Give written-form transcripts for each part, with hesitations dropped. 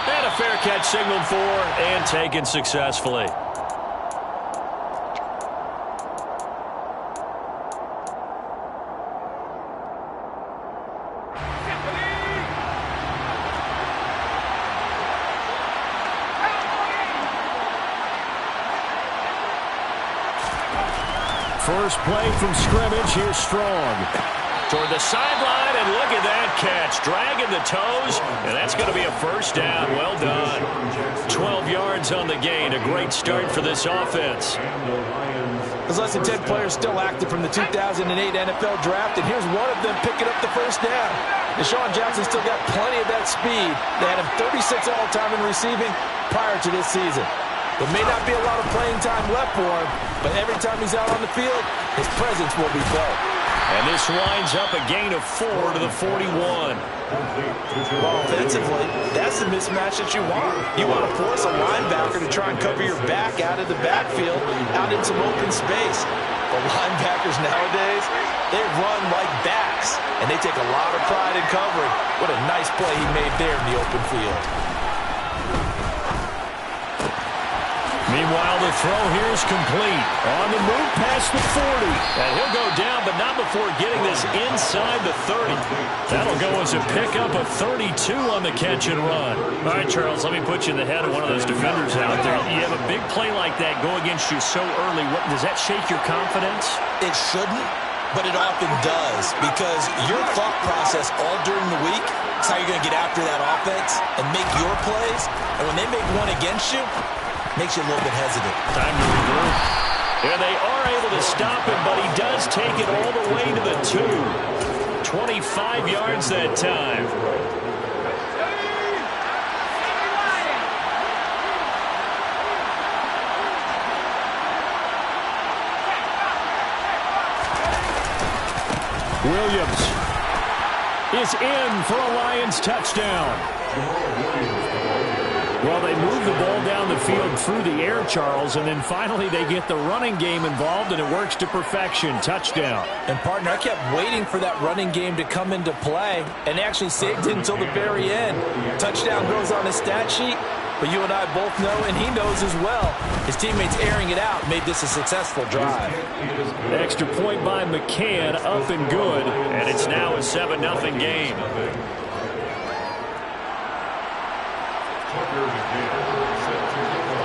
And a fair catch signaled for and taken successfully. First play from scrimmage. Here's Strong. Toward the sideline, and look at that catch. Dragging the toes, and that's going to be a first down. Well done. 12 yards on the gain. A great start for this offense. There's less than 10 players still active from the 2008 NFL Draft, and here's one of them picking up the first down. Deshaun Jackson still got plenty of that speed. They had him 36 all-time in receiving prior to this season. There may not be a lot of playing time left for him, but every time he's out on the field, his presence will be felt. And this winds up a gain of 4 to the 41. Well, offensively, that's the mismatch that you want. You want to force a linebacker to try and cover your back out of the backfield, out in some open space. The linebackers nowadays, they run like backs, and they take a lot of pride in covering. What a nice play he made there in the open field. Meanwhile, the throw here is complete. On the move past the 40. And he'll go down, but not before getting this inside the 30. That'll go as a pickup of 32 on the catch and run. All right, Charles, let me put you in the head of one of those defenders out there. You have a big play like that go against you so early. Does that shake your confidence? It shouldn't, but it often does, because your thought process all during the week is how you're going to get after that offense and make your plays. And when they make one against you, makes you a little bit hesitant. Time to regroup. And they are able to stop him, but he does take it all the way to the 2. 25 yards that time. Williams is in for a Lions touchdown. Well, they move the ball down the field through the air, Charles, and then finally they get the running game involved, and it works to perfection. Touchdown. And, partner, I kept waiting for that running game to come into play, and they actually saved it until the very end. Touchdown goes on his stat sheet, but you and I both know, and he knows as well, his teammates airing it out made this a successful drive. Extra point by McCann, up and good, and it's now a 7-0 game.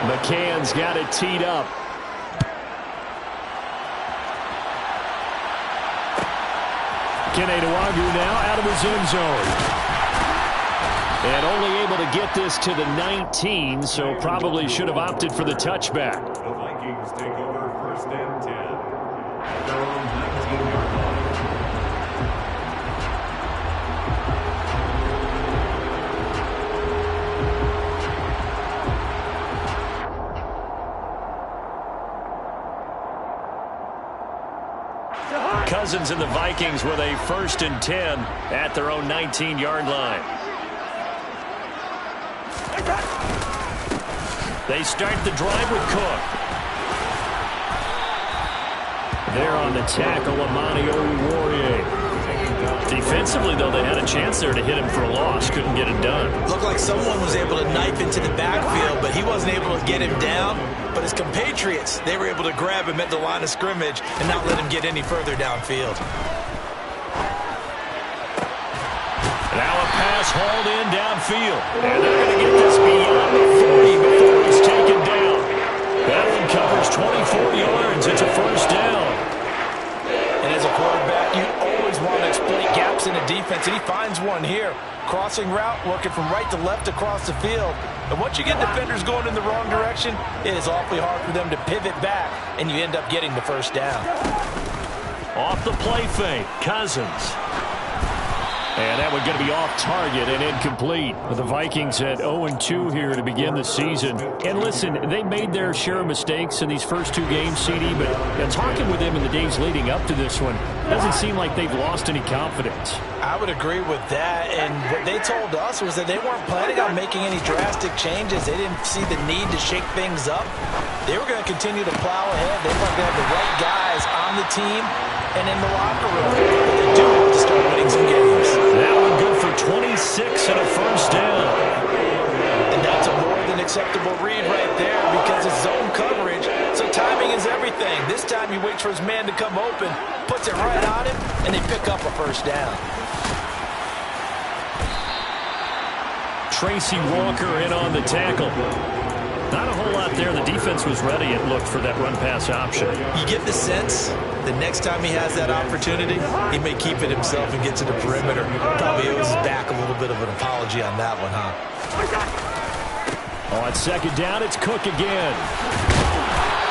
McCann's got it teed up. Keneduagu now out of his end zone. And only able to get this to the 19, so probably should have opted for the touchback. The Vikings take over first and 10. At their own 19-yard line. Cousins and the Vikings with a 1st and 10 at their own 19-yard line. They start the drive with Cook. There on the tackle, Amani Oruwariye. Defensively, though, they had a chance there to hit him for a loss. Couldn't get it done. Looked like someone was able to knife into the backfield, but he wasn't able to get him down. But his compatriots, they were able to grab him at the line of scrimmage and not let him get any further downfield. Now a pass hauled in downfield. And they're going to get this beyond the 40 before he's taken down. That one covers 24 yards. It's a first down. And as a quarterback, you always want to exploit gaps in the defense, and he finds one here. Crossing route, working from right to left across the field. And once you get defenders going in the wrong direction, it is awfully hard for them to pivot back, and you end up getting the first down. Off the play fake, Cousins. And that one going to be off target and incomplete. The Vikings at 0-2 here to begin the season. And listen, they made their share of mistakes in these first 2 games, CD, but talking with them in the days leading up to this one, doesn't seem like they've lost any confidence. I would agree with that, and what they told us was that they weren't planning on making any drastic changes. They didn't see the need to shake things up. They were going to continue to plow ahead. They thought they had the right guys on the team and in the locker room. But they do have to start winning some games. That one good for 26 and a first down. unacceptable read right there because it's zone coverage, so timing is everything. This time he waits for his man to come open, puts it right on him, and they pick up a first down. Tracy Walker in on the tackle. Not a whole lot there. The defense was ready, it looked, for that run-pass option. You get the sense the next time he has that opportunity, he may keep it himself and get to the perimeter. Probably owes his back a little bit of an apology on that one, huh? On second down, it's Cook again.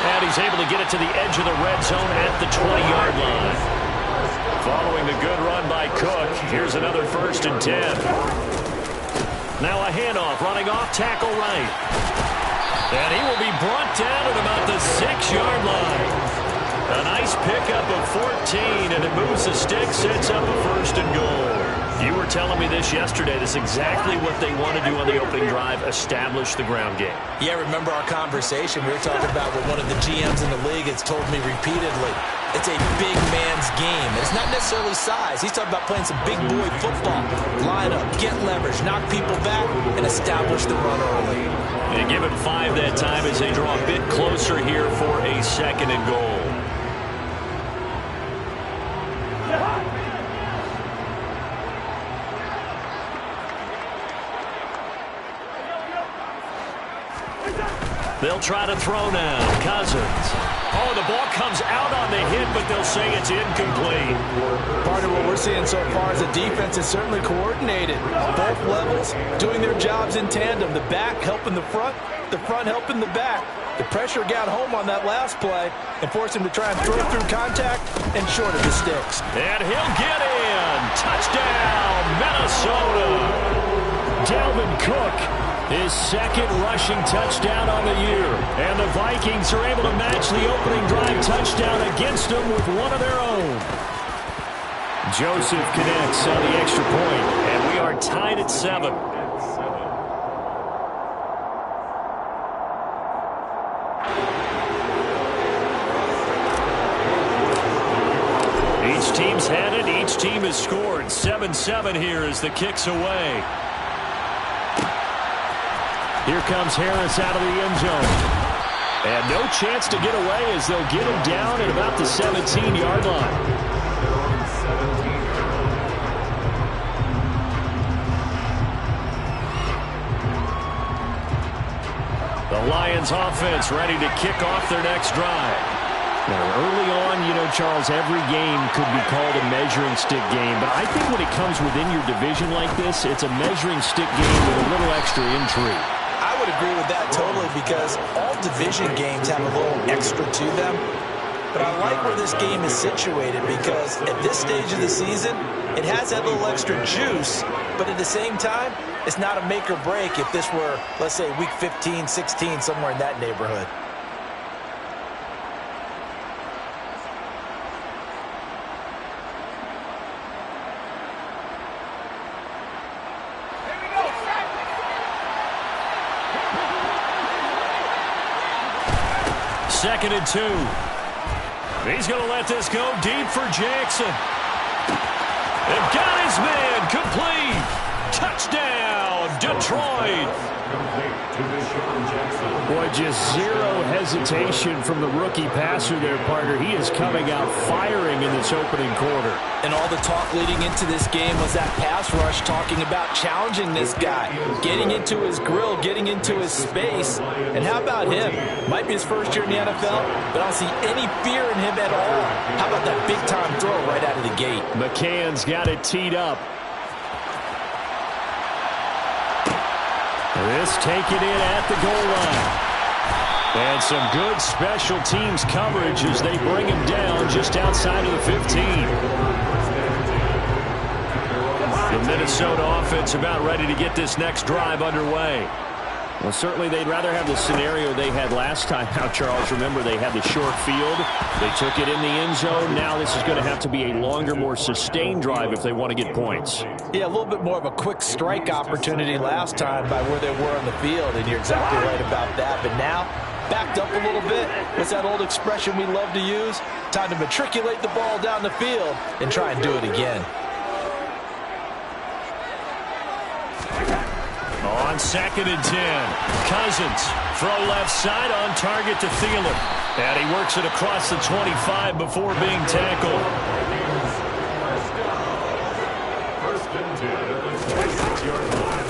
And he's able to get it to the edge of the red zone at the 20-yard line. Following the good run by Cook, here's another 1st and 10. Now a handoff, running off tackle right. And he will be brought down at about the 6-yard line. A nice pickup of 14, and it moves the stick, sets up a 1st and goal. You were telling me this yesterday. This is exactly what they want to do on the opening drive, establish the ground game. Yeah, remember our conversation? We were talking about what one of the GMs in the league has told me repeatedly. It's a big man's game. It's not necessarily size. He's talking about playing some big boy football. Line up, get leverage, knock people back, and establish the run early. And give him 5 that time as they draw a bit closer here for a 2nd and goal. They'll try to throw now. Cousins. Oh, the ball comes out on the hit, but they'll say it's incomplete. Part of what we're seeing so far is the defense is certainly coordinated. Both levels doing their jobs in tandem. The back helping the front helping the back. The pressure got home on that last play and forced him to try and throw through contact and short of the sticks. And he'll get in. Touchdown, Minnesota. Dalvin Cook, his 2nd rushing touchdown on the year. And the Vikings are able to match the opening drive touchdown against them with one of their own. Joseph connects on the extra point, and we are tied at 7. Each team's had it. Each team has scored. 7-7 here as the kick's away. Here comes Harris out of the end zone. And no chance to get away as they'll get him down at about the 17-yard line. The Lions offense ready to kick off their next drive. Now, early on, you know, Charles, every game could be called a measuring stick game. But I think when it comes within your division like this, it's a measuring stick game with a little extra intrigue. I would agree with that totally because all division games have a little extra to them. But I like where this game is situated because at this stage of the season, it has that little extra juice. But at the same time, it's not a make or break if this were, let's say, week 15, 16, somewhere in that neighborhood. Second and 2. He's going to let this go deep for Jackson. And got his man complete. Touchdown, Detroit. Boy, just zero hesitation from the rookie passer there, partner. He is coming out firing in this opening quarter. And all the talk leading into this game was that pass rush talking about challenging this guy, getting into his grill, getting into his space. And how about him? Might be his first year in the NFL, but I don't see any fear in him at all. How about that big-time throw right out of the gate? McCann's got it teed up. This taken in at the goal line. And some good special teams coverage as they bring him down just outside of the 15. The Minnesota offense about ready to get this next drive underway. Well, certainly they'd rather have the scenario they had last time. Now, Charles, remember they had the short field. They took it in the end zone. Now this is going to have to be a longer, more sustained drive if they want to get points. Yeah, a little bit more of a quick strike opportunity last time by where they were on the field, and you're exactly right about that. But now, backed up a little bit. What's that old expression we love to use? Time to matriculate the ball down the field and try and do it again. On on 2nd and 10. Cousins, throw left side on target to Thielen. And he works it across the 25 before being tackled.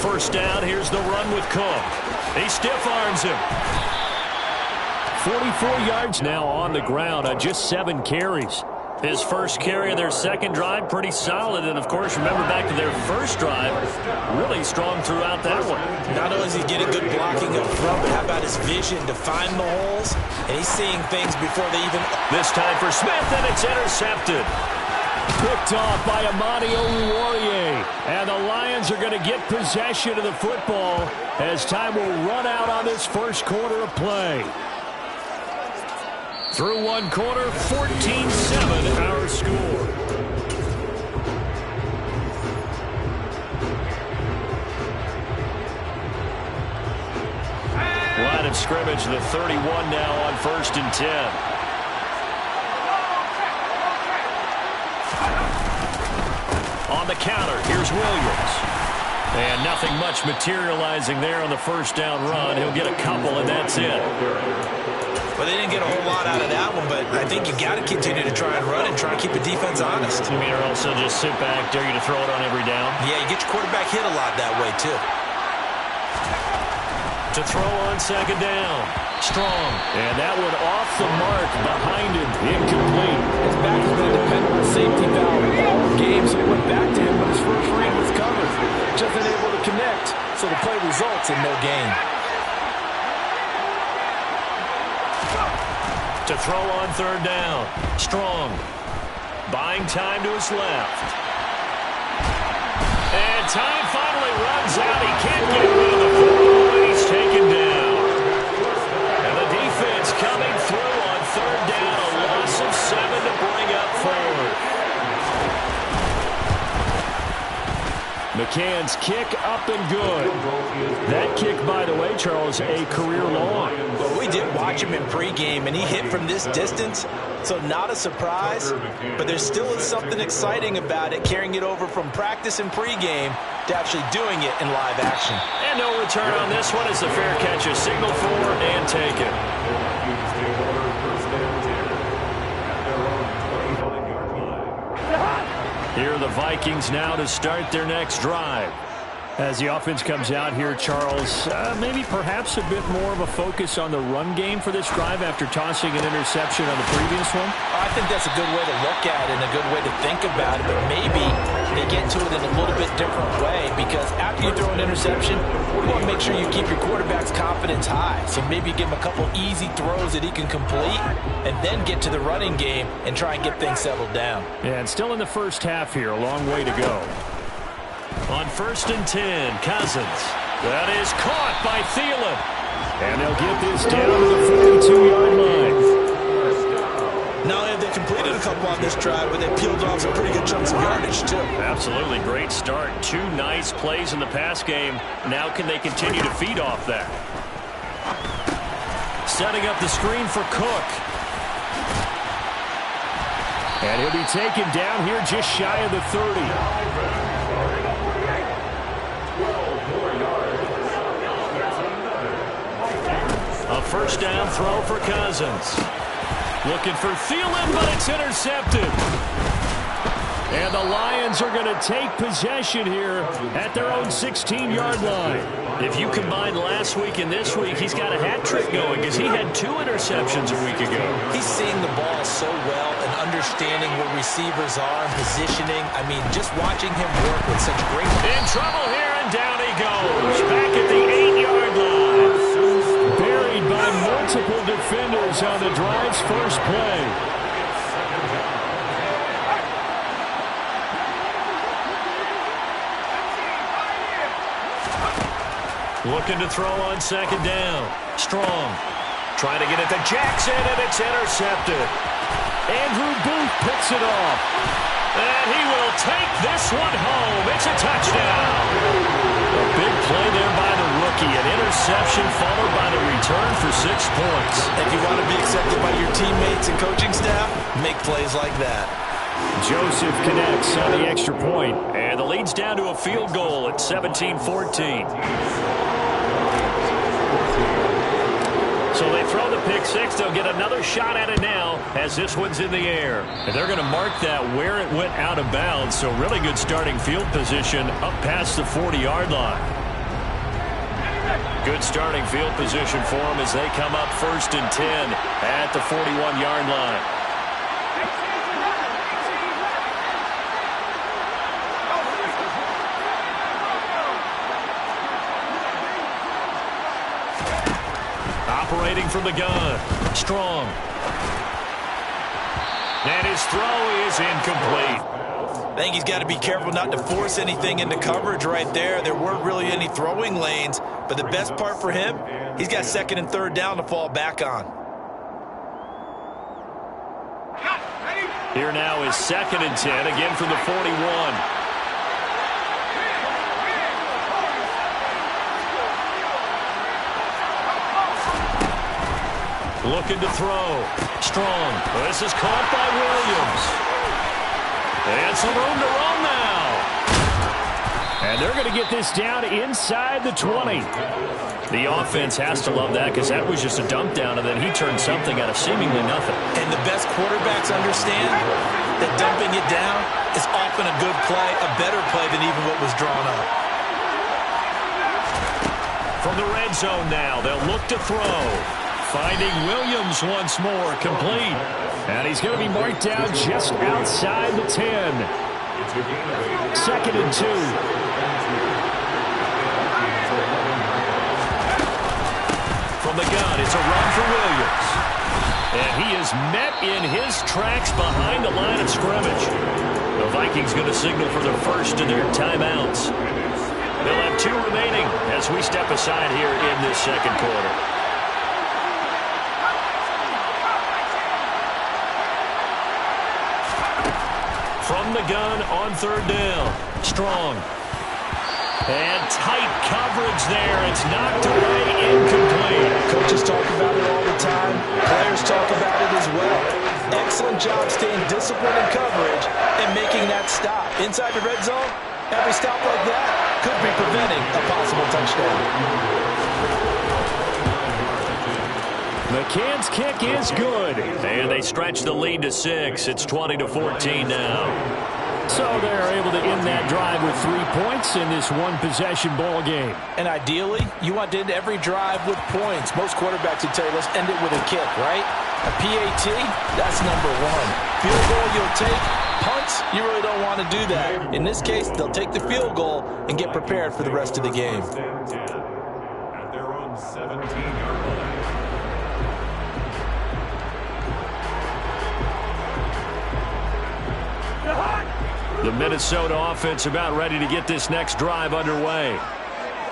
First down, here's the run with Cook. He stiff arms him. 44 yards now on the ground on just 7 carries. His first carry of their second drive, pretty solid. And, of course, remember back to their first drive, really strong throughout that one. Not only is he getting good blocking up front, but how about his vision to find the holes? And he's seeing things before they even... This time for Smith, and it's intercepted. Picked off by Amani Oruwariye. And the Lions are going to get possession of the football as time will run out on this first quarter of play. Through one quarter, 14-7 our score. Line of scrimmage, the 31 now on 1st and 10. On the counter, here's Williams. And nothing much materializing there on the first down run. He'll get a couple, and that's it. Well, they didn't get a whole lot out of that one, but I think you got to continue to try and run and try and keep the defense honest. You mean, or also just sit back, dare you to throw it on every down? Yeah, you get your quarterback hit a lot that way, too. To throw on 2nd down. Strong. And that one off the mark behind him. Incomplete. His back has been a dependable safety valve all game, so he went back to him when his first read was covered. Just unable to connect, so the play results in no gain. To throw on 3rd down. Strong. Buying time to his left. And time finally runs out. He can't get rid of the football, and he's taken down. And the defense coming through on 3rd down. A loss of 7 to bring up 4th. McCann's kick up and good. That kick, by the way, Charles, a career long. Well, we did watch him in pregame, and he hit from this distance, so not a surprise. But there still is something exciting about it, carrying it over from practice and pregame to actually doing it in live action. And no return on this one as the fair catch is signaled for and taken. Here are the Vikings now to start their next drive. As the offense comes out here, Charles, maybe perhaps a bit more of a focus on the run game for this drive after tossing an interception on the previous one? I think that's a good way to look at it and a good way to think about it, but maybe they get to it in a little bit different way because after you throw an interception, you want to make sure you keep your quarterback's confidence high. So maybe give him a couple easy throws that he can complete and then get to the running game and try and get things settled down. Yeah, and still in the first half here, a long way to go. On 1st and 10, Cousins. That is caught by Thielen. And they'll get this down to the 42-yard line. Not only have they completed a couple on this drive, but they peeled off some pretty good chunks of yardage, too. Absolutely. Great start. 2 nice plays in the pass game. Now can they continue to feed off that? Setting up the screen for Cook. And he'll be taken down here just shy of the 30. A first down throw for Cousins. Looking for Thielen, but it's intercepted. And the Lions are going to take possession here at their own 16-yard line. If you combine last week and this week, he's got a hat trick going because he had 2 interceptions a week ago. He's seeing the ball so well and understanding where receivers are and positioning. I mean, just watching him work with such great... In trouble here, and down he goes. Back at the 8-yard line. Buried by multiple defenders on the drive's first play. Looking to throw on 2nd down. Strong. Trying to get it to Jackson, and it's intercepted. Andrew Booth picks it off. And he will take this one home. It's a touchdown. A big play there by the rookie. An interception followed by the return for 6 points. If you want to be accepted by your teammates and coaching staff, make plays like that. Joseph connects on the extra point. And the lead's down to a field goal at 17-14. So they throw the pick six. They'll get another shot at it now as this one's in the air. And they're going to mark that where it went out of bounds. So really good starting field position up past the 40-yard line. Good starting field position for them as they come up 1st and 10 at the 41-yard line. Operating from the gun. Strong. And his throw is incomplete. I think he's got to be careful not to force anything into coverage right there. There weren't really any throwing lanes, but the best part for him, he's got 2nd and 3rd down to fall back on. Here now is 2nd and 10, again from the 41. Looking to throw. Strong. This is caught by Williams. And some room to run now. And they're going to get this down inside the 20. The offense has to love that because that was just a dump down, and then he turned something out of seemingly nothing. And the best quarterbacks understand that dumping it down is often a good play, a better play than even what was drawn up. From the red zone now, they'll look to throw. Finding Williams once more, complete. And he's going to be marked down just outside the 10. 2nd and 2. From the gun, it's a run for Williams. And he is met in his tracks behind the line of scrimmage. The Vikings going to signal for the first of their timeouts. They'll have 2 remaining as we step aside here in this 2nd quarter. From the gun on 3rd down. Strong. And tight coverage there. It's knocked away, incomplete. Coaches talk about it all the time. Players talk about it as well. Excellent job staying disciplined in coverage and making that stop. Inside the red zone, every stop like that could be preventing a possible touchdown. McCann's kick is good. And they stretch the lead to 6. It's 20-14 now. So they're able to end that drive with 3 points in this one-possession ball game. And ideally, you want to end every drive with points. Most quarterbacks would tell you, let's end it with a kick, right? A PAT, that's number 1. Field goal you'll take. Punts, you really don't want to do that. In this case, they'll take the field goal and get prepared for the rest of the game. At their own 17-yard line. The Minnesota offense about ready to get this next drive underway.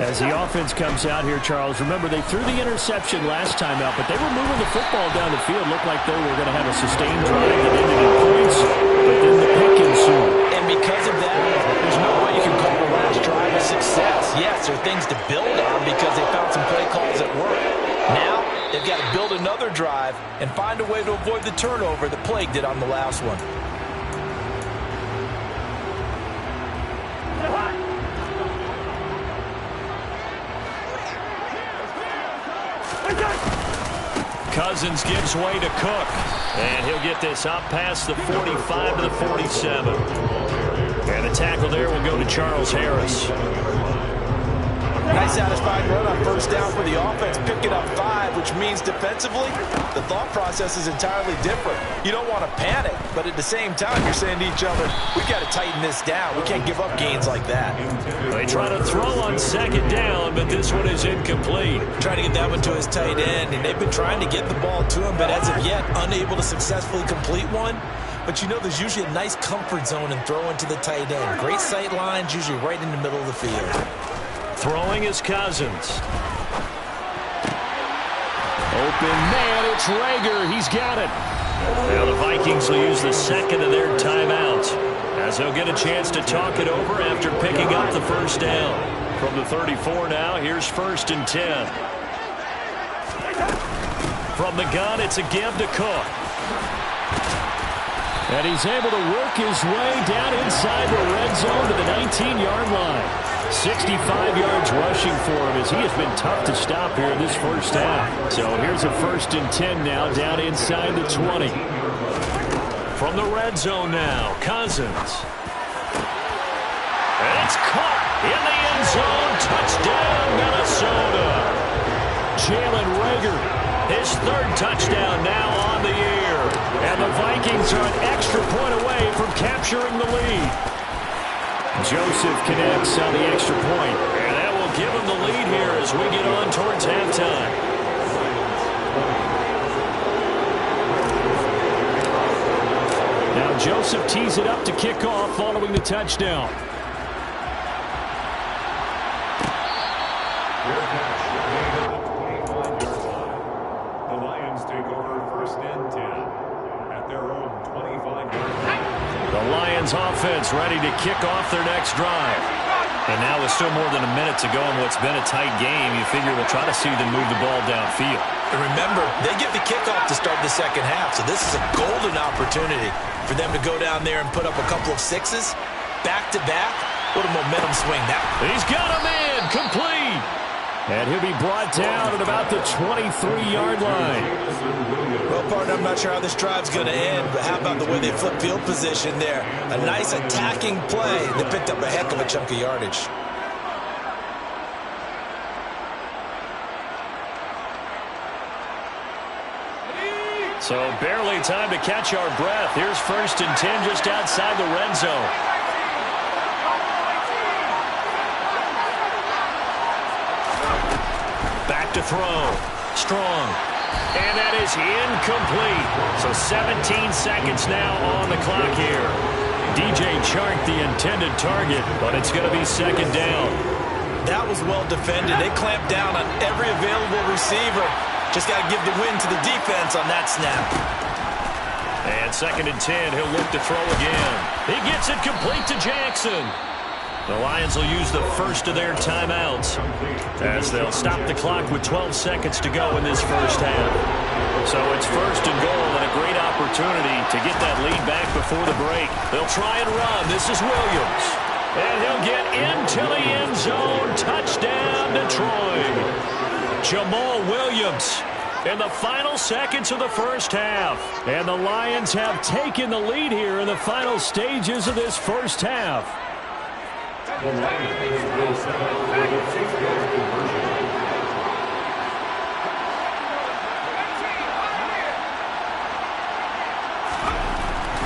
As the offense comes out here, Charles, remember they threw the interception last time out, but they were moving the football down the field. Looked like they were going to have a sustained drive that ended in points, but then the pick ensued. And because of that, there's no way you can call the last drive a success. Yes, there are things to build on because they found some play calls that work. Now, they've got to build another drive and find a way to avoid the turnover that plagued it on the last one. Cousins gives way to Cook. And he'll get this up past the 45 to the 47. And the tackle there will go to Charles Harris. Nice satisfying run on 1st down for the offense, picking up 5, which means defensively, the thought process is entirely different. You don't want to panic, but at the same time, you're saying to each other, we've got to tighten this down. We can't give up gains like that. They try to throw on 2nd down, but this one is incomplete. Trying to get that one to his tight end, and they've been trying to get the ball to him, but as of yet, unable to successfully complete one. But you know there's usually a nice comfort zone in throwing to the tight end. Great sight lines, usually right in the middle of the field. Throwing is Cousins. Open man, it's Rager. He's got it. Now the Vikings will use the 2nd of their timeouts as they'll get a chance to talk it over after picking up the 1st down. From the 34 now, here's 1st and 10. From the gun, it's a give to Cook. And he's able to work his way down inside the red zone to the 19-yard line. 65 yards rushing for him as he has been tough to stop here in this first half. So here's a 1st and 10 now down inside the 20. From the red zone now, Cousins. And it's caught in the end zone. Touchdown, Minnesota. Jalen Reagor, his 3rd touchdown now on the year. And the Vikings are an extra point away from capturing the lead. Joseph connects on the extra point. And that will give him the lead here as we get on towards halftime. Now Joseph tees it up to kick off following the touchdown. The Lions take over 1st and 10 at their own 25-yard line. The Lions offense ready to kick off their next drive. And now with still more than a minute to go in what's been a tight game, you figure we'll try to see them move the ball downfield. And remember, they get the kickoff to start the second half, so this is a golden opportunity for them to go down there and put up a couple of sixes. Back-to-back, what a momentum swing that. He's got him in, complete. And he'll be brought down at about the 23-yard line. Well, partner, I'm not sure how this drive's going to end, but how about the way they flip field position there? A nice attacking play. They picked up a heck of a chunk of yardage. So barely time to catch our breath. Here's 1st and 10 just outside the red zone. Back to throw. Strong. And that is incomplete. So 17 seconds now on the clock here. DJ Chark the intended target, but it's going to be 2nd down. That was well defended. They clamped down on every available receiver. Just got to give the win to the defense on that snap. And 2nd and 10, he'll look to throw again. He gets it complete to Jackson. The Lions will use the first of their timeouts as they'll stop the clock with 12 seconds to go in this first half. So it's 1st and goal and a great opportunity to get that lead back before the break. They'll try and run. This is Williams. And he'll get into the end zone. Touchdown, Detroit. Jamal Williams in the final seconds of the first half. And the Lions have taken the lead here in the final stages of this first half. The Lions will set up for the 6-yard conversion.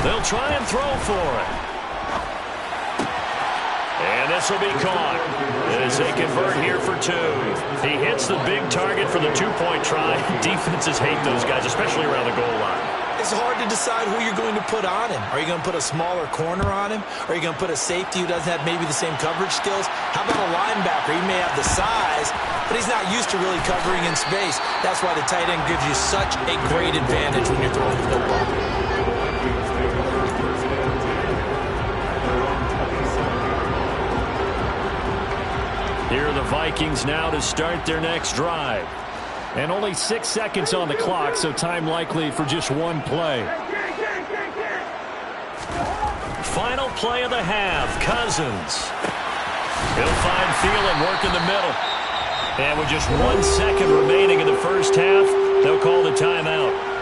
They'll try and throw for it. And this will be caught as they convert here for 2. He hits the big target for the 2-point try. Defenses hate those guys, especially around the goal line. It's hard to decide who you're going to put on him. Are you going to put a smaller corner on him? Or are you going to put a safety who doesn't have maybe the same coverage skills? How about a linebacker? He may have the size, but he's not used to really covering in space. That's why the tight end gives you such a great advantage when you're throwing the football. Here are the Vikings now to start their next drive. And only 6 seconds on the clock, so time likely for just one play. Final play of the half, Cousins. He'll find Thielen work in the middle. And with just 1 second remaining in the first half, they'll call the timeout.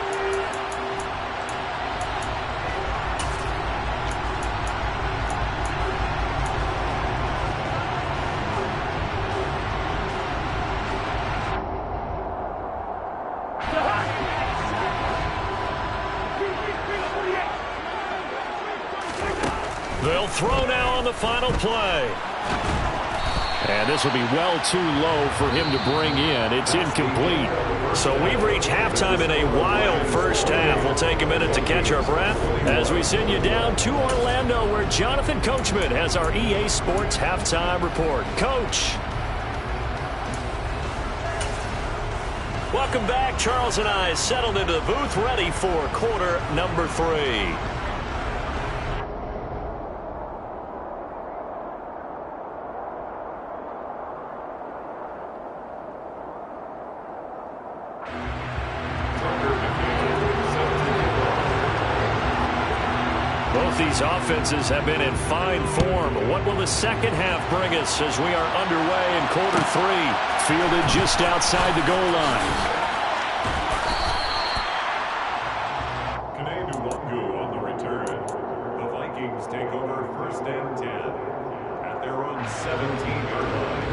They'll throw now on the final play. And this will be well too low for him to bring in. It's incomplete. So we've reached halftime in a wild first half. We'll take a minute to catch our breath as we send you down to Orlando, where Jonathan Coachman has our EA Sports halftime report. Coach. Welcome back. Charles and I settled into the booth, ready for quarter number 3. Both these offenses have been in fine form. What will the second half bring us as we are underway in quarter 3? Fielded just outside the goal line. On the return. The Vikings take over first and 10 at their own 17-yard line.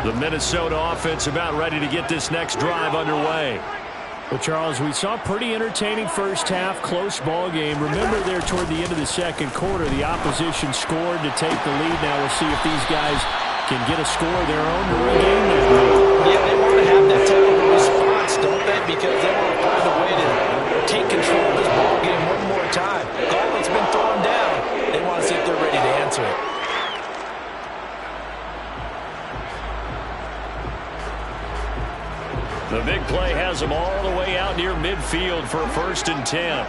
The Minnesota offense about ready to get this next drive underway. Well, Charles, we saw a pretty entertaining first half, close ball game. Remember there toward the end of the second quarter, the opposition scored to take the lead. Now we'll see if these guys can get a score of their own to regain that lead. Yeah, they want to have that type of a response, don't they? Because they want to find a way to take control of this ball game one more time. Gauntlet's been thrown down. They want to see if they're ready to answer it. The big play has them all the way out near midfield for a first and 10.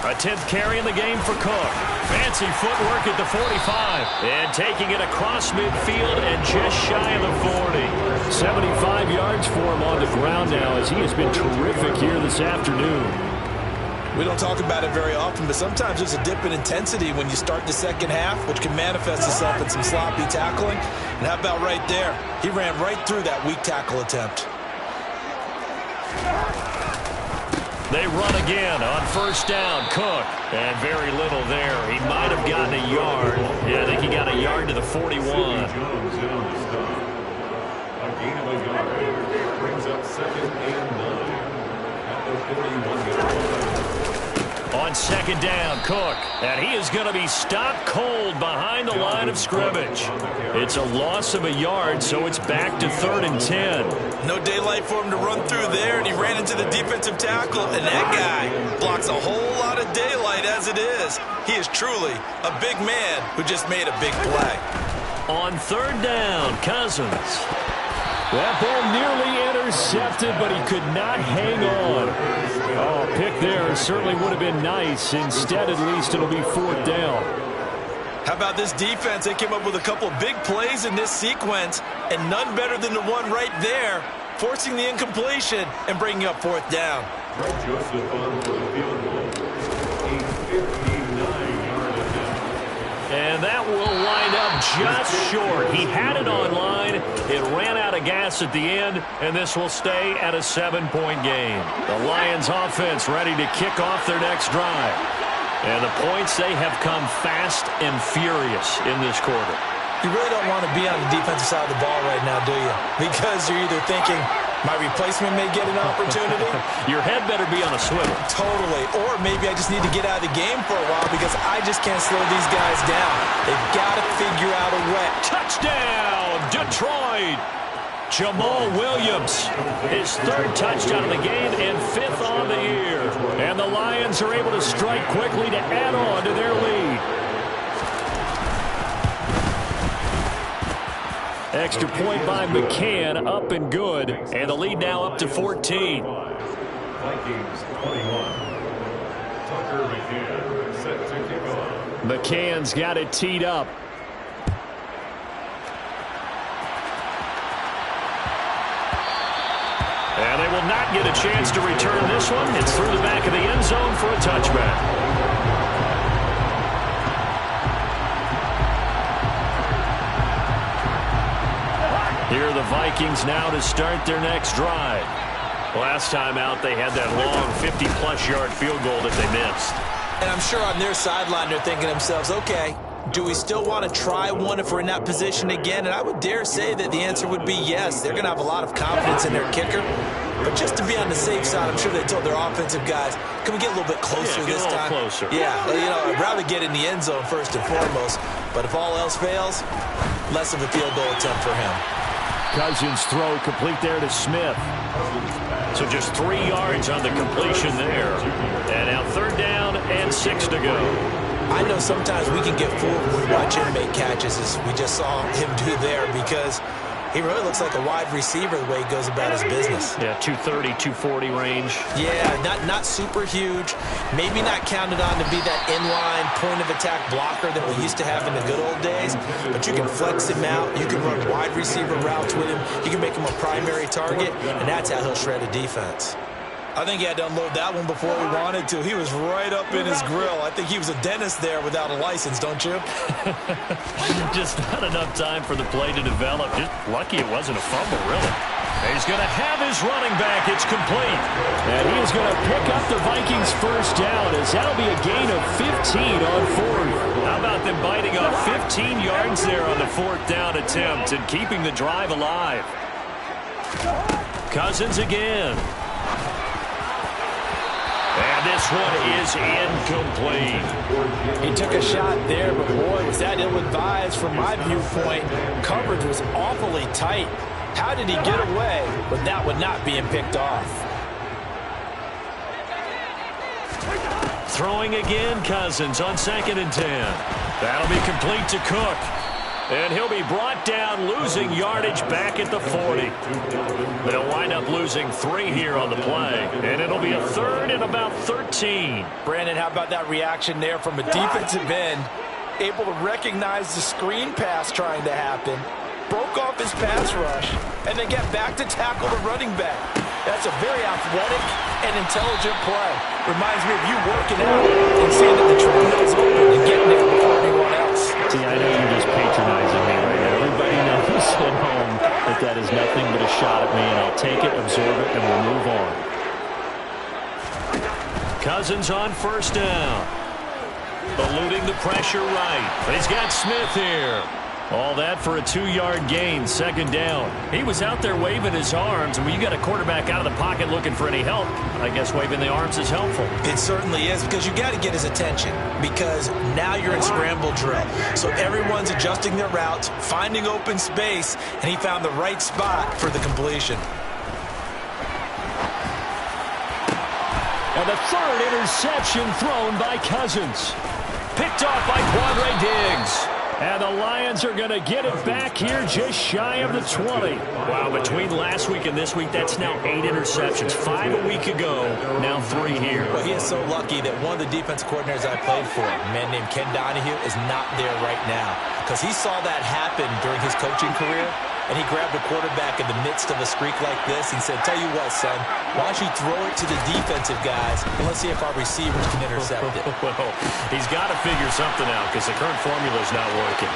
A 10th carry in the game for Cook. Fancy footwork at the 45. And taking it across midfield and just shy of the 40. 75 yards for him on the ground now as he has been terrific here this afternoon. We don't talk about it very often, but sometimes there's a dip in intensity when you start the second half, which can manifest itself in some sloppy tackling. And how about right there? He ran right through that weak tackle attempt. They run again on first down. Cook. And very little there. He might have gotten a yard. Yeah, I think he got a yard to the 41. Jones in on the stop. A gain of a yard brings up second and 9 at the 41-yard line. On second down, Cook. And he is going to be stopped cold behind the line of scrimmage. It's a loss of a yard, so it's back to 3rd and 10. No daylight for him to run through there, and he ran into the defensive tackle, and that guy blocks a whole lot of daylight as it is. He is truly a big man who just made a big play. On 3rd down, Cousins. That ball nearly intercepted, but he could not hang on. Oh, pick there certainly would have been nice. Instead, at least, it'll be 4th down. How about this defense? They came up with a couple of big plays in this sequence, and none better than the one right there, forcing the incompletion and bringing up 4th down. Joseph on for the field goal. A 59-yard attempt. And that will wind up just short. He had it on line. It ran out of gas at the end, and this will stay at a 7-point game. The Lions offense ready to kick off their next drive. And the points, they have come fast and furious in this quarter. You really don't want to be on the defensive side of the ball right now, do you? Because you're either thinking, my replacement may get an opportunity. Your head better be on a swivel. Totally. Or maybe I just need to get out of the game for a while because I just can't slow these guys down. They've got to figure out a way. Touchdown, Detroit! Jamal Williams, his 3rd touchdown of the game and 5th on the year. And the Lions are able to strike quickly to add on to their lead. Extra point by McCann, up and good. And the lead now up to 14. Vikings 21. Tucker McCann set to kick off. McCann's got it teed up. And they will not get a chance to return this one. It's through the back of the end zone for a touchback. Here are the Vikings now to start their next drive. Last time out, they had that long 50-plus yard field goal that they missed. And I'm sure on their sideline they're thinking to themselves, okay, do we still want to try one if we're in that position again? And I would dare say that the answer would be yes. They're going to have a lot of confidence in their kicker. But just to be on the safe side, I'm sure they told their offensive guys, can we get a little bit closer this time? Closer. Yeah, I'd rather get in the end zone first and foremost. But if all else fails, less of a field goal attempt for him. Cousins throw complete there to Smith. So just 3 yards on the completion there. And now 3rd down and 6 to go. I know sometimes we can get fooled when we watch him make catches, as we just saw him do there, because He really looks like a wide receiver the way he goes about his business. Yeah, 230, 240 range. Yeah, not super huge. Maybe not counted on to be that inline point-of-attack blocker that we used to have in the good old days. But you can flex him out. You can run wide receiver routes with him. You can make him a primary target, and that's how he'll shred a defense. I think he had to unload that one before he wanted to. He was right up in his grill. I think he was a dentist there without a license, don't you? Just not enough time for the play to develop. Just lucky it wasn't a fumble, really. He's going to have his running back. It's complete. And he is going to pick up the Vikings' first down, as that'll be a gain of 15 on fourth. How about them biting off 15 yards there on the fourth down attempt and keeping the drive alive? Cousins again. And this one is incomplete. He took a shot there, but boy, was that ill-advised from my viewpoint. Coverage was awfully tight. How did he get away with that one not being picked off? Throwing again, Cousins on 2nd and 10. That'll be complete to Cook. And he'll be brought down, losing yardage back at the 40. They'll wind up losing 3 here on the play. And it'll be a 3rd and about 13. Brandon, how about that reaction there from a defensive end? Able to recognize the screen pass trying to happen. Broke off his pass rush. And then get back to tackle the running back. That's a very athletic and intelligent play. Reminds me of you working out and seeing that the treadmill is open and getting there before anyone else. See, I know you're just patronizing me right now. Everybody knows at home that that is nothing but a shot at me, and I'll take it, absorb it, and we'll move on. Cousins on 1st down. Eluding the pressure right. He's got Smith here. All that for a 2-yard gain, 2nd down. He was out there waving his arms, and when you got a quarterback out of the pocket looking for any help, I guess waving the arms is helpful. It certainly is, because you got to get his attention, because now you're in scramble drill. So everyone's adjusting their routes, finding open space, and he found the right spot for the completion. And the 3rd interception thrown by Cousins. Picked off by Quandre Diggs. And the Lions are going to get it back here just shy of the 20. Wow, between last week and this week, that's now 8 interceptions. 5 a week ago, now 3 here. Well, he is so lucky that one of the defense coordinators I played for, a man named Ken Donahue, is not there right now. Because he saw that happen during his coaching career, and he grabbed a quarterback in the midst of a streak like this and said, tell you what, son, why don't you throw it to the defensive guys, and let's see if our receivers can intercept it. Well, he's got to figure something out because the current formula is not working.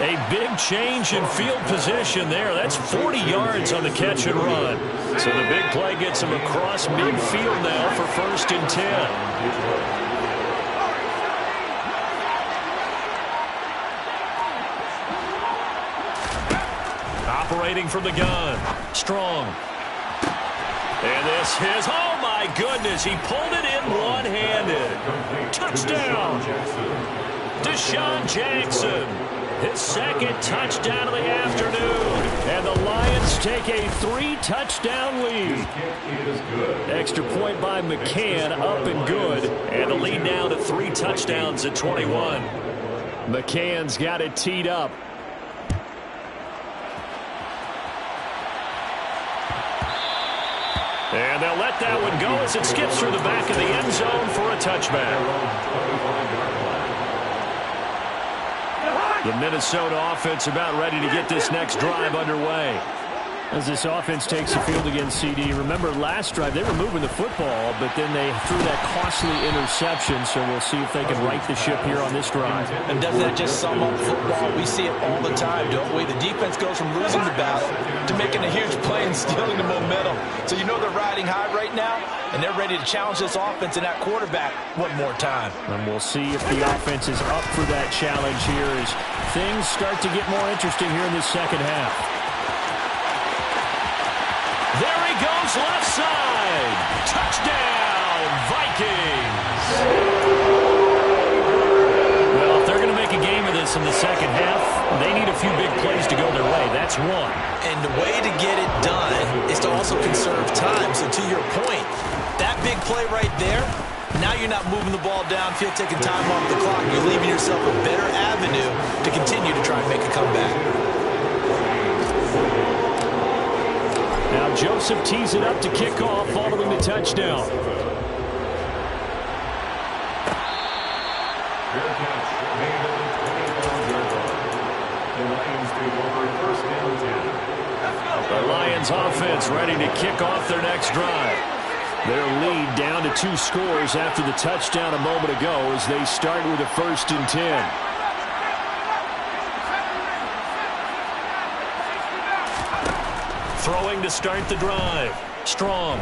A big change in field position there. That's 40 yards on the catch and run. So the big play gets him across midfield now for 1st and 10. Operating from the gun. Strong. And this is, oh my goodness, he pulled it in one-handed. Touchdown. Deshaun Jackson. His 2nd touchdown of the afternoon. And the Lions take a 3-touchdown lead. Extra point by McCann, up and good. And the lead now to 3 touchdowns at 21. McCann's got it teed up. And they'll let that one go as it skips through the back of the end zone for a touchback. The Minnesota offense about ready to get this next drive underway. As this offense takes the field against CD, remember last drive they were moving the football, but then they threw that costly interception, so we'll see if they can right the ship here on this drive. And doesn't that just sum up football? We see it all the time, don't we? The defense goes from losing the battle to making a huge play and stealing the momentum. So you know they're riding high right now, and they're ready to challenge this offense and that quarterback one more time. And we'll see if the offense is up for that challenge here as things start to get more interesting here in the 2nd half. There he goes, left side. Touchdown, Vikings. Well, if they're going to make a game of this in the 2nd half, they need a few big plays to go their way. That's one. And the way to get it done is to also conserve time. So to your point, that big play right there, now you're not moving the ball downfield, taking time off the clock. You're leaving yourself a better avenue to continue to try and make a comeback. Joseph tees it up to kick off, following the touchdown. Fair catch made at the 21-yard line. The Lions take over first down 10. The Lions offense ready to kick off their next drive. Their lead down to 2 scores after the touchdown a moment ago as they start with a 1st and 10. Throwing to start the drive. Strong.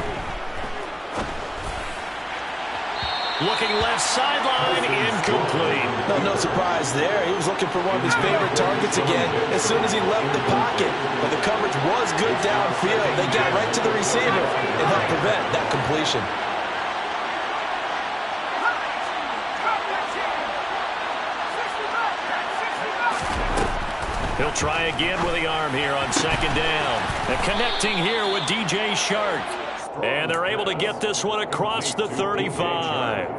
Looking left sideline, incomplete. No surprise there. He was looking for one of his favorite targets again as soon as he left the pocket. But the coverage was good downfield. They got right to the receiver and helped prevent that completion. He'll try again with the arm here on 2nd down. And connecting here with DJ Shark. And they're able to get this one across the 35.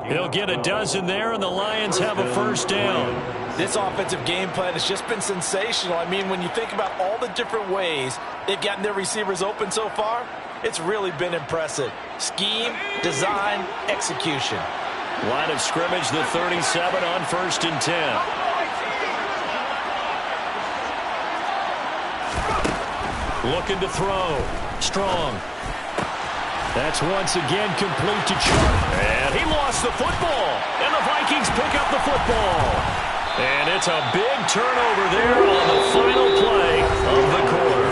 He'll get a dozen there, and the Lions have a 1st down. This offensive game plan has just been sensational. I mean, when you think about all the different ways they've gotten their receivers open so far, it's really been impressive. Scheme, design, execution. Line of scrimmage, the 37 on 1st and 10. Looking to throw. Strong. That's once again complete to Chark. And he lost the football. And the Vikings pick up the football. And it's a big turnover there on the final play of the quarter.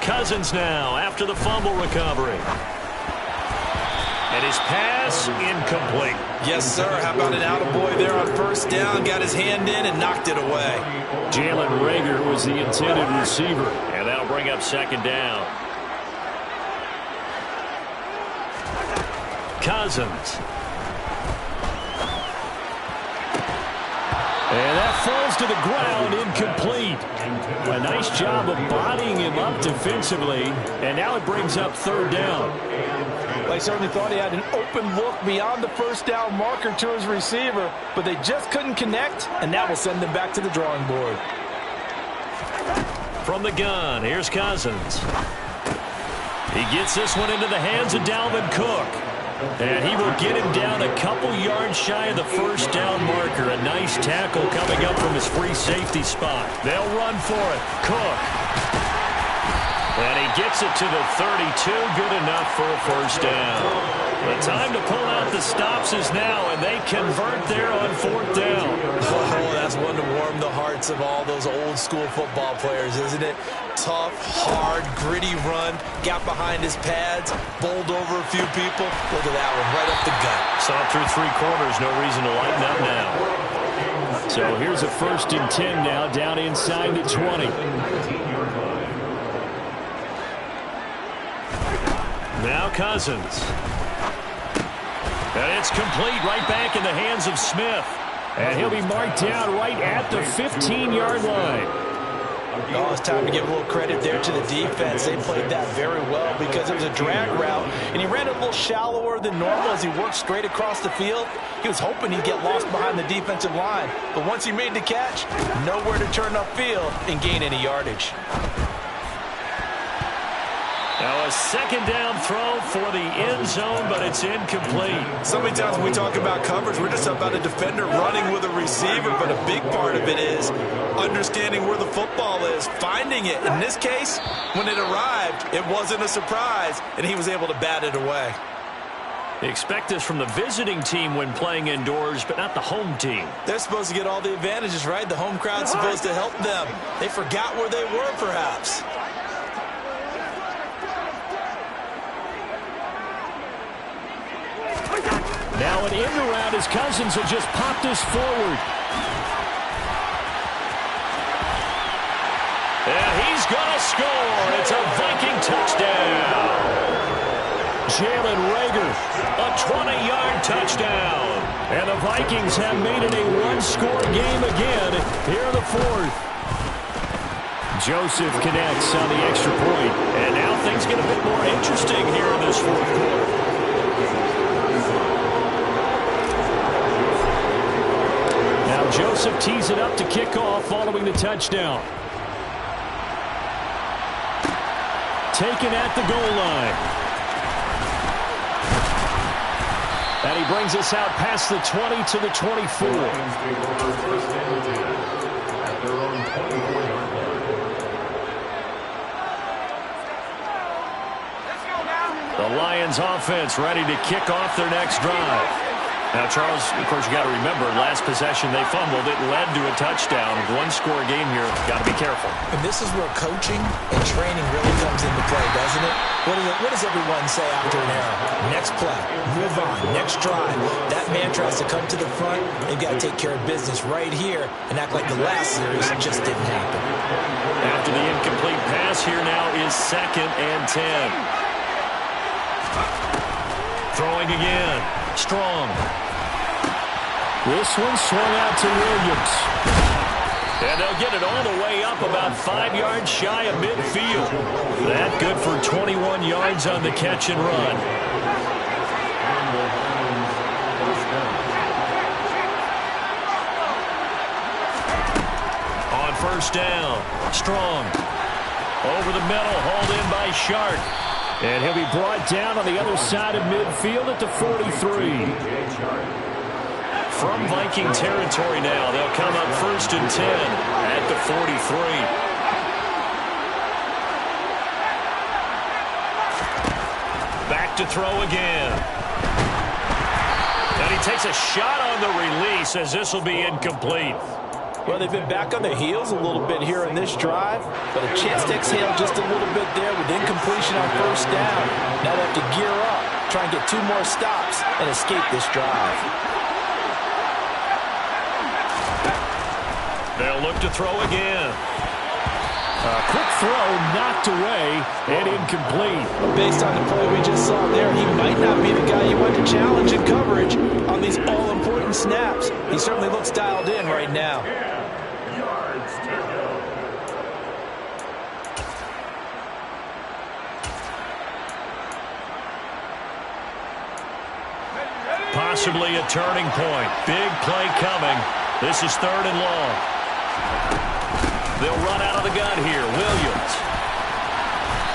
Cousins now after the fumble recovery. And his pass incomplete. Yes, sir. How about an attaboy there on 1st down? Got his hand in and knocked it away. Jalen Reagor was the intended receiver. And that'll bring up 2nd down. Cousins. And that falls to the ground, incomplete. A nice job of bodying him up defensively. And now it brings up 3rd down. They certainly thought he had an open look beyond the 1st down marker to his receiver, but they just couldn't connect, and that will send them back to the drawing board. From the gun, here's Cousins. He gets this one into the hands of Dalvin Cook. And he will get him down a couple yards shy of the 1st down marker. A nice tackle coming up from his free safety spot. They'll run for it. Cook. And he gets it to the 32. Good enough for a 1st down. The time to pull out the stops is now, and they convert there on 4th down. Oh, that's one to warm the hearts of all those old school football players, isn't it? Tough, hard, gritty run. Got behind his pads, bowled over a few people. Look at that one, right up the gut. Saw through 3 quarters. No reason to lighten up now. So here's a 1st and 10 now, down inside the 20. Now Cousins. And it's complete, right back in the hands of Smith. And he'll be marked down right at the 15-yard line. Oh, it's time to give a little credit there to the defense. They played that very well because it was a drag route, and he ran it a little shallower than normal as he worked straight across the field. He was hoping he'd get lost behind the defensive line, but once he made the catch, nowhere to turn upfield and gain any yardage. Now a 2nd down throw for the end zone, but it's incomplete. So many times when we talk about coverage, we're just about a defender running with a receiver, but a big part of it is understanding where the football is, finding it. In this case, when it arrived, it wasn't a surprise, and he was able to bat it away. They expect this from the visiting team when playing indoors, but not the home team. They're supposed to get all the advantages, right? The home crowd's supposed to help them. They forgot where they were, perhaps. Now an end around as Cousins will just pop this forward. And he's going to score. It's a Viking touchdown. Jalen Reagor, a 20-yard touchdown. And the Vikings have made it a one-score game again Here in the fourth. Joseph connects on the extra point. And now things get a bit more interesting here in this fourth quarter. Now Joseph tees it up to kick off following the touchdown. Taken at the goal line. And he brings us out past the 20 to the 24. The Lions offense ready to kick off their next drive. Now, Charles, of course, you got to remember, last possession they fumbled. It led to a touchdown. One-score game here. Got to be careful. And this is where coaching and training really comes into play, doesn't it? What does everyone say after an error? Next play, move on, next drive. That mantra has to come to the front. They've got to take care of business right here and act like the last series just didn't happen. After the incomplete pass, here now is 2nd and 10. Throwing again. Strong. This one swung out to Williams. And they'll get it all the way up about 5 yards shy of midfield. That good for 21 yards on the catch and run. On first down, Strong. Over the middle, hauled in by Shark. And he'll be brought down on the other side of midfield at the 43. From Viking territory now, they'll come up 1st and 10 at the 43. Back to throw again. And he takes a shot on the release as this will be incomplete. Well, they've been back on their heels a little bit here in this drive, but a chance to exhale just a little bit there with incompletion on first down. Now they have to gear up, try and get 2 more stops, and escape this drive. They'll look to throw again. A quick throw knocked away and incomplete. Based on the play we just saw there, he might not be the guy you want to challenge in coverage on these all-important snaps. He certainly looks dialed in right now. Possibly a turning point. Big play coming. This is 3rd and long. They'll run out of the gun here. Williams.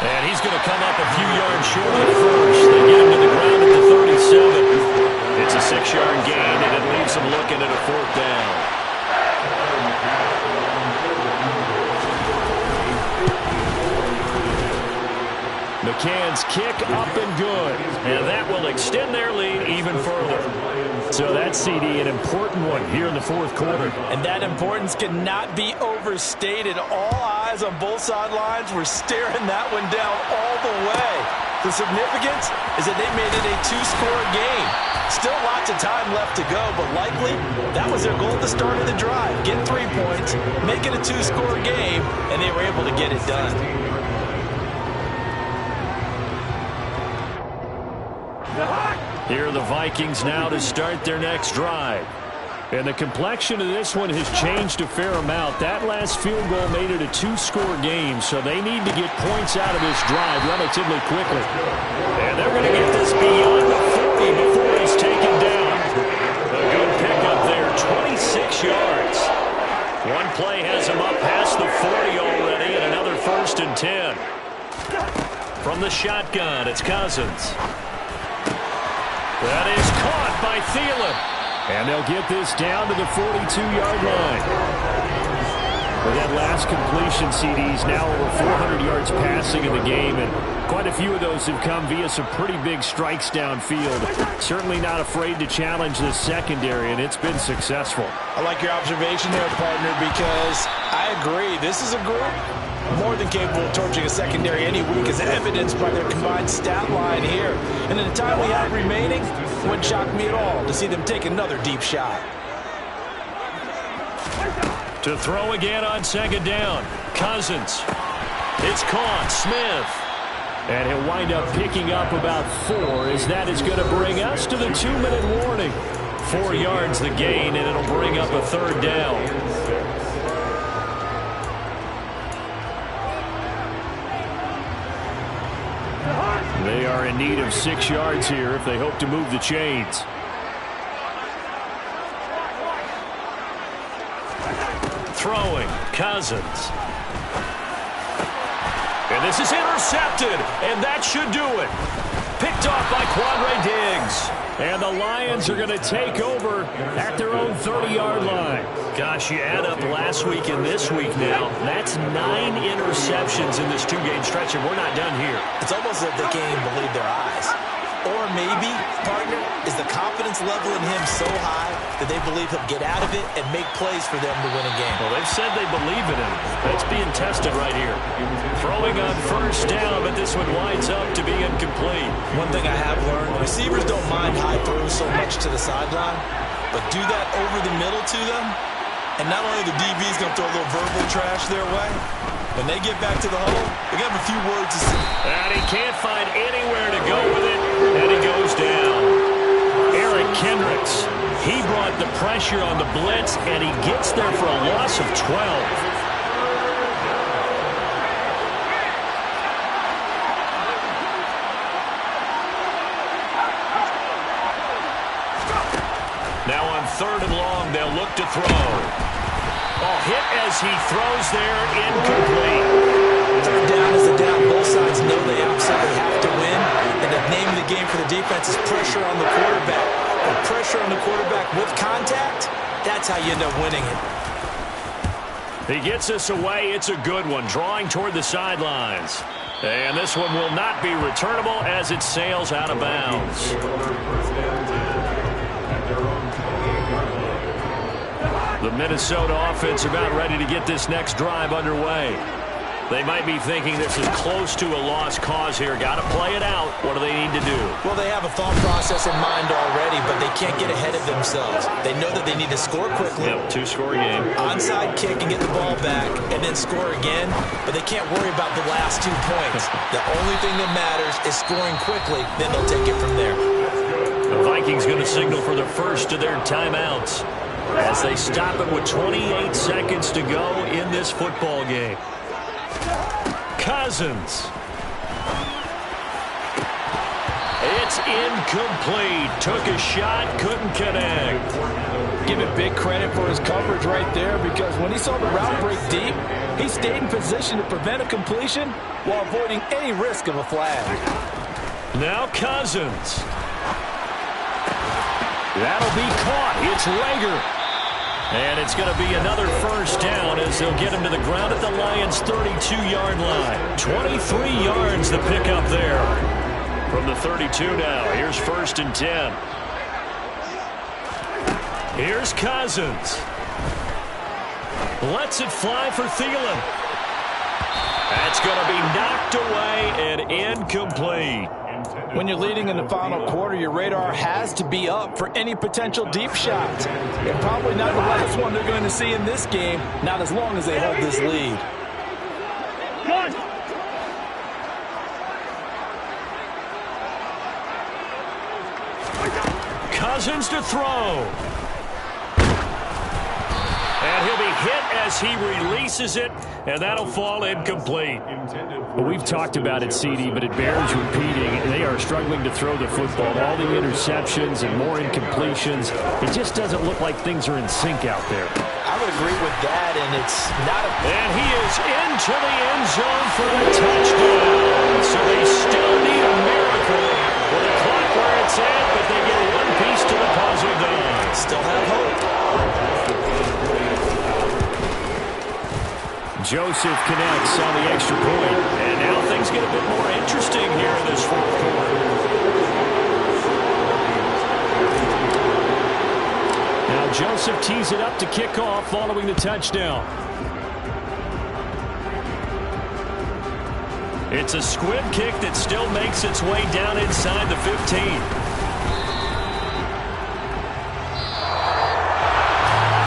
And he's going to come up a few yards short at first. They get him to the ground at the 37. It's a 6-yard gain, and it leaves them looking at a 4th down. McCann's kick up and good. And that will extend their lead even further. So that, CD, an important one here in the 4th quarter. And that importance cannot be overstated. All eyes on both sidelines were staring that one down all the way. The significance is that they made it a 2-score game. Still lots of time left to go, but likely that was their goal at the start of the drive. Get 3 points, make it a 2-score game, and they were able to get it done. Here are the Vikings now to start their next drive. And the complexion of this one has changed a fair amount. That last field goal made it a 2-score game, so they need to get points out of this drive relatively quickly. And they're going to get this beyond the 40 before he's taken down. A good pickup there, 26 yards. One play has him up past the 40 already, and another 1st and 10. From the shotgun, it's Cousins. That is caught by Thielen. And they'll get this down to the 42-yard line. With that last completion, CD's now over 400 yards passing in the game, and quite a few of those have come via some pretty big strikes downfield. Certainly not afraid to challenge the secondary, and it's been successful. I like your observation there, partner, because I agree. This is a group more than capable of torching a secondary any week, as evidenced by their combined stat line here. And in the time we have remaining, it wouldn't shock me at all to see them take another deep shot. To throw again on 2nd down, Cousins. It's caught, Smith. And he'll wind up picking up about 4, as that is going to bring us to the 2-minute warning. 4 yards the gain, and it'll bring up a 3rd down. are in need of 6 yards here if they hope to move the chains. Throwing, Cousins. And this is intercepted, and that should do it. Picked off by Quandre Diggs. And the Lions are going to take over at their own 30-yard line. Gosh, you add up last week and this week now. That's 9 interceptions in this 2-game stretch, and we're not done here. It's almost like they can't even believe their eyes. Or maybe, partner, is the confidence level in him so high that they believe he'll get out of it and make plays for them to win a game. Well, they've said they believe in him. That's being tested right here. Throwing on first down, but this one winds up to be incomplete. One thing I have learned, receivers don't mind high throws so much to the sideline, but do that over the middle to them, and not only the DB's going to throw a little verbal trash their way, when they get back to the huddle, they're going to have a few words to say. And he can't find anywhere to go with it, and he goes down. Eric Kendricks, he brought the pressure on the blitz, and he gets there for a loss of 12. Now on 3rd and long, they'll look to throw. Oh, hit as he throws there, incomplete. 3rd down is a down. Both sides know they absolutely have to win, and the name of the game for the defense is pressure on the quarterback. But pressure on the quarterback with contact, that's how you end up winning it. He gets us away. It's a good one, drawing toward the sidelines. And this one will not be returnable as it sails out of bounds. The Minnesota offense about ready to get this next drive underway. They might be thinking this is close to a lost cause here. Got to play it out. What do they need to do? Well, they have a thought process in mind already, but they can't get ahead of themselves. They know that they need to score quickly. Yep, 2-score game. Onside kick and get the ball back and then score again, but they can't worry about the last 2 points. The only thing that matters is scoring quickly, then they'll take it from there. The Vikings going to signal for the first of their timeouts as they stop it with 28 seconds to go in this football game. Cousins. It's incomplete. Took a shot, couldn't connect. Give it big credit for his coverage right there, because when he saw the route break deep, he stayed in position to prevent a completion while avoiding any risk of a flag. Now Cousins. That'll be caught. It's Rager. And it's going to be another first down as they'll get him to the ground at the Lions' 32-yard line. 23 yards the pickup there. From the 32 now, here's 1st and 10. Here's Cousins. Lets it fly for Thielen. That's going to be knocked away and incomplete. When you're leading in the final quarter, your radar has to be up for any potential deep shots. And probably not the last one they're going to see in this game, not as long as they hold this lead. Cousins to throw. And he'll be hit as he releases it, and that'll fall incomplete. Well, we've talked about it, CD, but it bears repeating. They are struggling to throw the football. All the interceptions and more incompletions. It just doesn't look like things are in sync out there. I would agree with that, and it's not a... And he is into the end zone for the touchdown. So they still need a miracle with the clock where it's at, but they get one piece to the puzzle done. Still have hope. Joseph connects on the extra point. And now things get a bit more interesting here in this 4th quarter. Now Joseph tees it up to kick off following the touchdown. It's a squib kick that still makes its way down inside the 15.